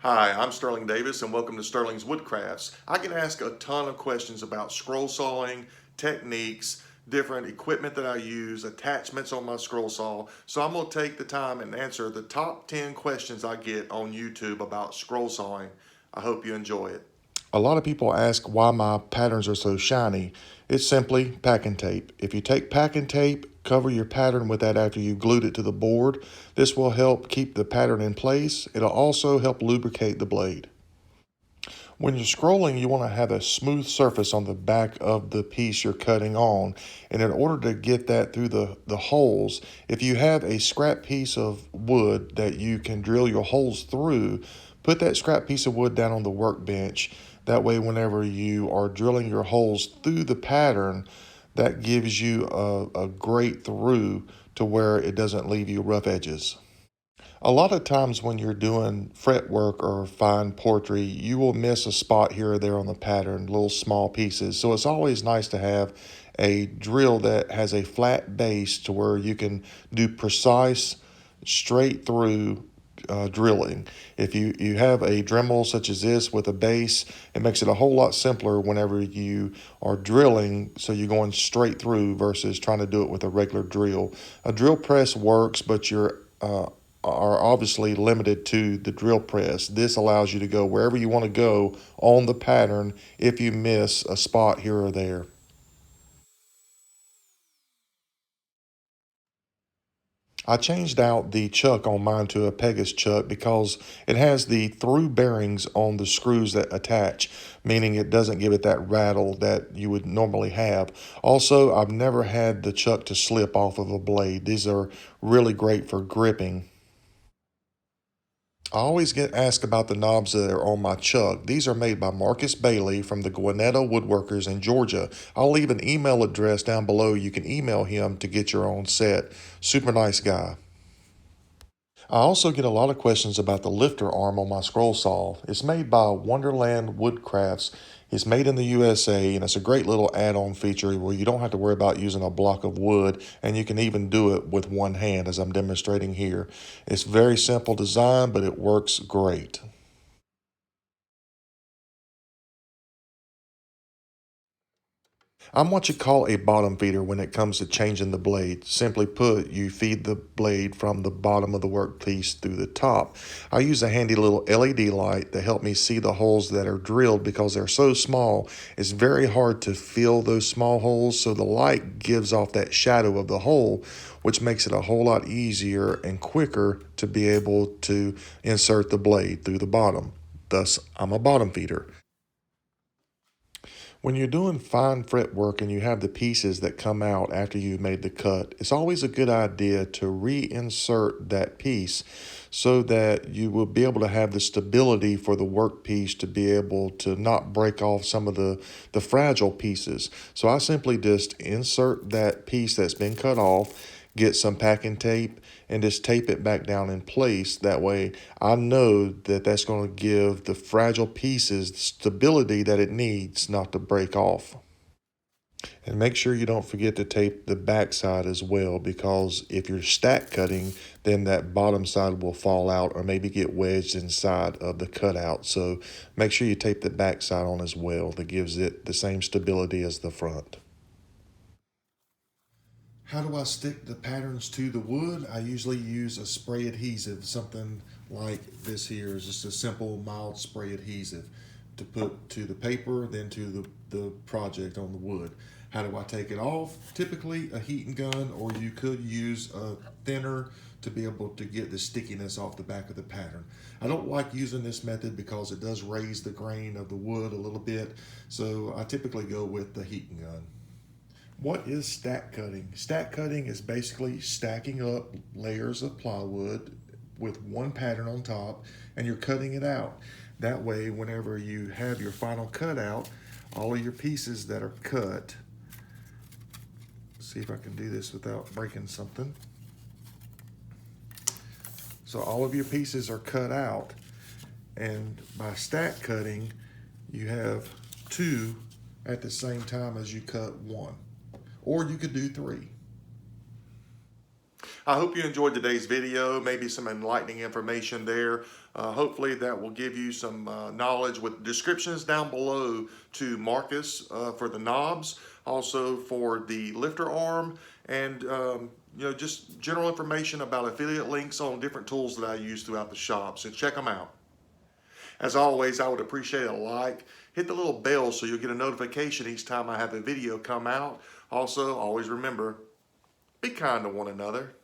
Hi, I'm Sterling Davis and welcome to Sterling's Woodcrafts. I get asked a ton of questions about scroll sawing, techniques, different equipment that I use, attachments on my scroll saw. So I'm going to take the time and answer the top 10 questions I get on YouTube about scroll sawing. I hope you enjoy it. A lot of people ask why my patterns are so shiny. It's simply packing tape. If you take packing tape, cover your pattern with that after you've glued it to the board. This will help keep the pattern in place. It'll also help lubricate the blade. When you're scrolling, you want to have a smooth surface on the back of the piece you're cutting on. And in order to get that through the holes, if you have a scrap piece of wood that you can drill your holes through, put that scrap piece of wood down on the workbench. That way, whenever you are drilling your holes through the pattern, that gives you a great through to where it doesn't leave you rough edges. A lot of times when you're doing fretwork or fine portrait, you will miss a spot here or there on the pattern, little small pieces. So it's always nice to have a drill that has a flat base to where you can do precise, straight through drilling. If you have a Dremel such as this with a base, it makes it a whole lot simpler whenever you are drilling, so you're going straight through versus trying to do it with a regular drill. A drill press works, but you're are obviously limited to the drill press. This allows you to go wherever you want to go on the pattern if you miss a spot here or there. I changed out the chuck on mine to a Pegasus chuck because it has the through bearings on the screws that attach, meaning it doesn't give it that rattle that you would normally have. Also, I've never had the chuck to slip off of a blade. These are really great for gripping. I always get asked about the knobs that are on my chuck. These are made by Marcus Bailey from the Gwinnett Woodworkers in Georgia. I'll leave an email address down below. You can email him to get your own set. Super nice guy. I also get a lot of questions about the lifter arm on my scroll saw. It's made by Wonderland Woodcrafts. It's made in the USA, and it's a great little add-on feature where you don't have to worry about using a block of wood, and you can even do it with one hand as I'm demonstrating here. It's very simple design, but it works great. I'm what you call a bottom feeder when it comes to changing the blade. Simply put, you feed the blade from the bottom of the workpiece through the top. I use a handy little LED light to help me see the holes that are drilled because they're so small. It's very hard to fill those small holes, so the light gives off that shadow of the hole, which makes it a whole lot easier and quicker to be able to insert the blade through the bottom. Thus, I'm a bottom feeder. When you're doing fine fretwork and you have the pieces that come out after you've made the cut, it's always a good idea to reinsert that piece so that you will be able to have the stability for the workpiece to be able to not break off some of the fragile pieces. So I simply just insert that piece that's been cut off, get some packing tape, and just tape it back down in place. That way I know that that's going to give the fragile pieces the stability that it needs not to break off. And make sure you don't forget to tape the back side as well, because if you're stack cutting, then that bottom side will fall out or maybe get wedged inside of the cutout. So make sure you tape the back side on as well. That gives it the same stability as the front. How do I stick the patterns to the wood? I usually use a spray adhesive, something like this here is just a simple mild spray adhesive to put to the paper, then to the project on the wood. How do I take it off? Typically a heating gun, or you could use a thinner to be able to get the stickiness off the back of the pattern. I don't like using this method because it does raise the grain of the wood a little bit, so I typically go with the heating gun. What is stack cutting? Stack cutting is basically stacking up layers of plywood with one pattern on top, and you're cutting it out. That way, whenever you have your final cutout, all of your pieces that are cut, see if I can do this without breaking something. So all of your pieces are cut out, and by stack cutting, you have two at the same time as you cut one. Or you could do three. I hope you enjoyed today's video, maybe some enlightening information there. Hopefully that will give you some knowledge with descriptions down below to Marcus for the knobs, also for the lifter arm, and just general information about affiliate links on different tools that I use throughout the shop. So check them out. As always, I would appreciate a like. Hit the little bell so you'll get a notification each time I have a video come out. Also, always remember, be kind to one another.